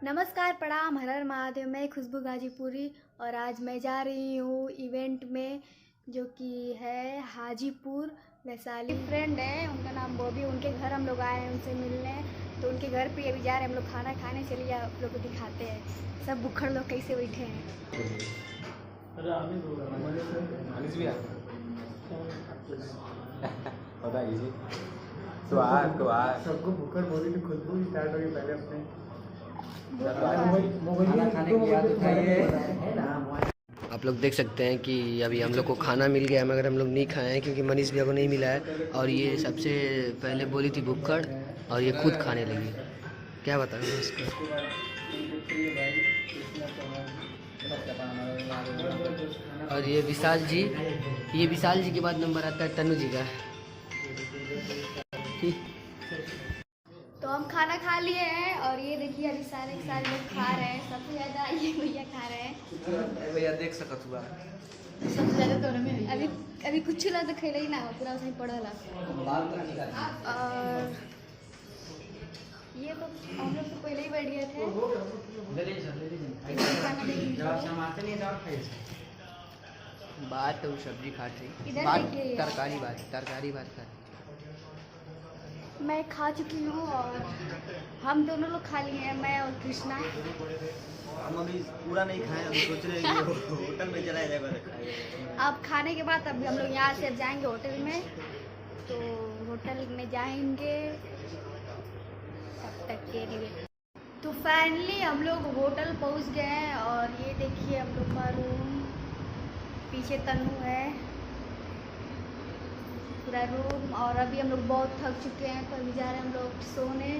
नमस्कार, प्रणाम, हर हर महादेव। मैं खुशबू गाजीपुरी और आज मैं जा रही हूँ इवेंट में जो कि है हाजीपुर वैशाली। फ्रेंड है, उनका नाम बॉबी। उनके घर हम लोग आए हैं उनसे मिलने, तो उनके घर पे अभी जा रहे हैं हम लोग खाना खाने। चलिए आप लोग को दिखाते हैं सब बुक्खड़ लोग कैसे बैठे हैं। सबको भूखड़ बोली थी, खुशबू स्टार्ट हो गई पहले अपने आप लोग देख सकते हैं कि अभी हम लोग को खाना मिल गया है, मगर हम लोग नहीं खाए हैं क्योंकि मनीष भैया को नहीं मिला है। और ये सबसे पहले बोली थी भुक्कड़ और ये खुद खाने लगी। क्या बताऊँ इसको। और ये विशाल जी के बाद नंबर आता है तनु जी का। तो हम खाना खा लिए हैं और ये देखिए अभी सारे लोग खा रहे हैं। सबसे ज़्यादा ये भैया खा रहे हैं। भैया देख सकत हुआ सबसे ज़्यादा तो में अभी कुछ ला तो खेले ही ना हो, पूरा उसमें पड़ला। और ये तो हम लोग तो पहले ही बैठ गए थे। बात तो सब्जी खाती, इधर बात देखिए। तरकारी बात खाती। मैं खा चुकी हूँ और हम दोनों लोग खा लिए हैं, मैं और कृष्णा। हम अभी पूरा नहीं खाए, अभी सोच रहे हैं कि होटल में चला जाएगा। अब खाने के बाद अभी हम लोग यहाँ से अब जाएंगे होटल में, तो होटल में जाएंगे तब तक के लिए। तो फाइनली हम लोग होटल पहुँच गए हैं और ये देखिए हम लोग का रूम, पीछे तनु है, पूरा रूम। और अभी हम लोग बहुत थक चुके हैं तो अभी जा रहे हैं हम लोग सोने।